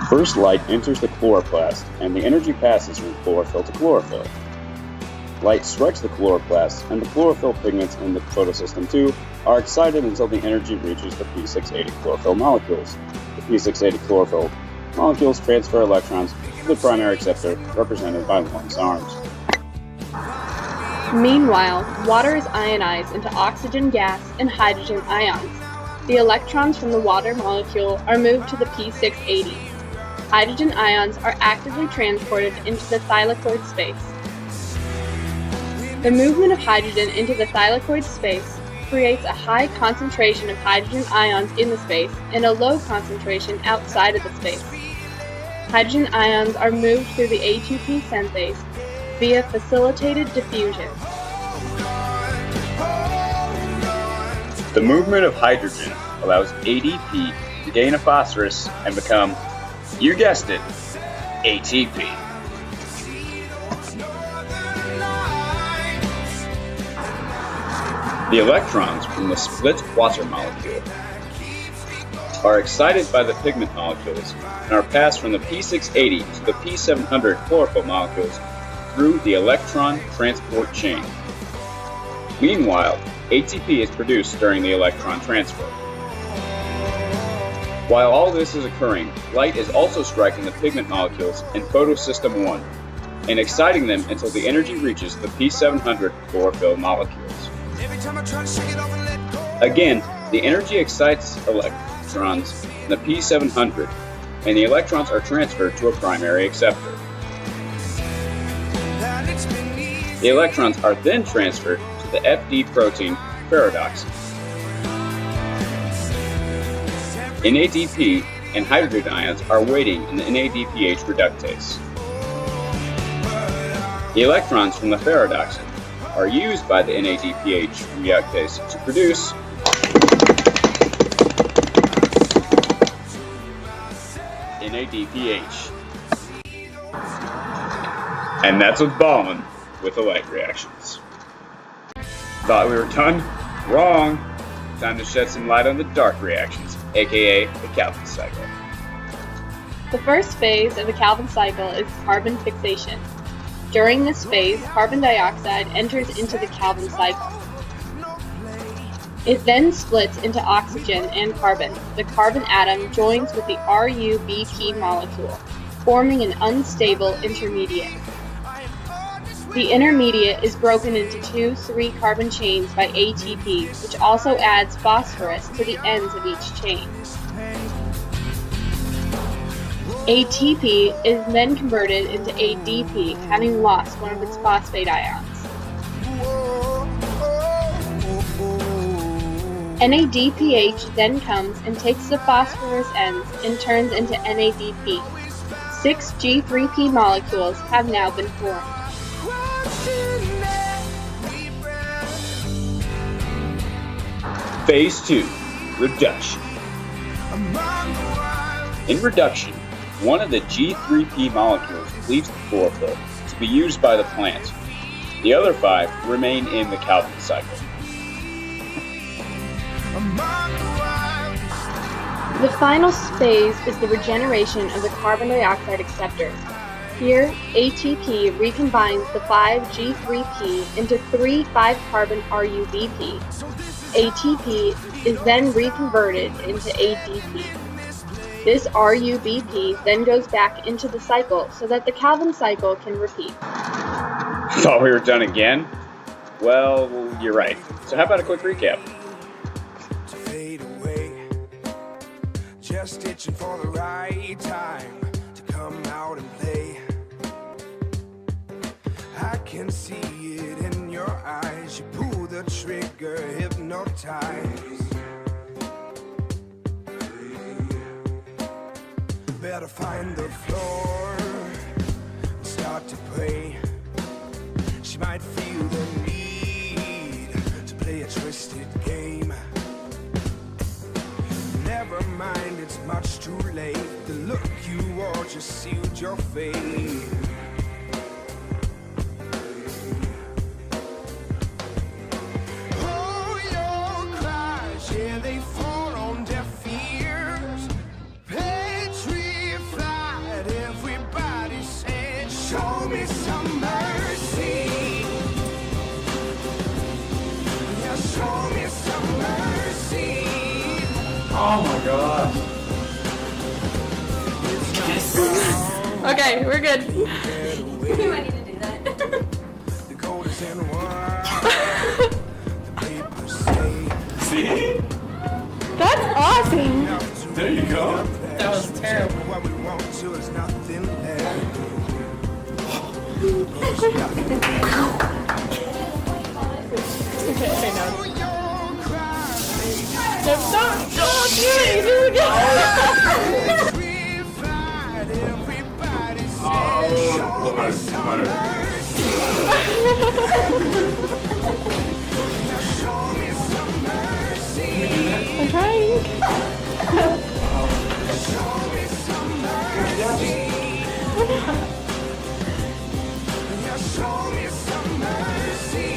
First light enters the chloroplast, and the energy passes from chlorophyll to chlorophyll. Light strikes the chloroplast, and the chlorophyll pigments in the photosystem II are excited until the energy reaches the p680 chlorophyll molecules. The p680 chlorophyll molecules transfer electrons to the primary acceptor, represented by Lorentz arms. Meanwhile, water is ionized into oxygen gas and hydrogen ions. The electrons from the water molecule are moved to the p680. Hydrogen ions are actively transported into the thylakoid space. The movement of hydrogen into the thylakoid space creates a high concentration of hydrogen ions in the space and a low concentration outside of the space. Hydrogen ions are moved through the ATP synthase via facilitated diffusion. The movement of hydrogen allows ADP to gain a phosphorus and become, you guessed it, ATP. The electrons from the split water molecule are excited by the pigment molecules and are passed from the p680 to the p700 chlorophyll molecules through the electron transport chain. Meanwhile, ATP is produced during the electron transfer. While all this is occurring, light is also striking the pigment molecules in photosystem I and exciting them until the energy reaches the p700 chlorophyll molecules. Again, the energy excites electrons in the p700, and the electrons are transferred to a primary acceptor. The electrons are then transferred to the FD protein paradoxin. NADP and hydrogen ions are waiting in the NADPH reductase. The electrons from the paradoxin are used by the NADPH reductase to produce NADPH. And that's what's ballin' with the light reactions. Thought we were done? Wrong! Time to shed some light on the dark reactions, aka the Calvin cycle. The first phase of the Calvin cycle is carbon fixation. During this phase, carbon dioxide enters into the Calvin cycle. It then splits into oxygen and carbon. The carbon atom joins with the RuBp molecule, forming an unstable intermediate. The intermediate is broken into two 3-carbon chains by ATP, which also adds phosphorus to the ends of each chain. ATP is then converted into ADP, having lost one of its phosphate ions. NADPH then comes and takes the phosphorus ends and turns into NADP. 6 G3P molecules have now been formed. Phase 2, reduction. In reduction, one of the G3P molecules leaves the chlorophyll to be used by the plant. The other 5 remain in the Calvin cycle. The final phase is the regeneration of the carbon dioxide acceptor. Here, ATP recombines the 5G3P into 3 5-carbon RuBp. ATP is then reconverted into ADP. This RuBp then goes back into the cycle so that the Calvin cycle can repeat. Thought we were done again? Well, you're right. So how about a quick recap? Fade away, just itching for the right time to come out and play. I can see it in your eyes. You pull the trigger, hypnotized. Better find the floor and start to pray. She might feel the need to play a twisted game. Never mind, it's much too late. The look you wore just sealed your fate. Oh, your cries, yeah, they fall on deaf ears. Oh my god. Okay, we're good. We might need to do that. The gold is in one. The paper say See? That's awesome. There you go. That was terrible. what we want till there's nothing left. Okay, no. No, stop. Don't do it. Do it again. Oh, I'm trying. Show me some mercy.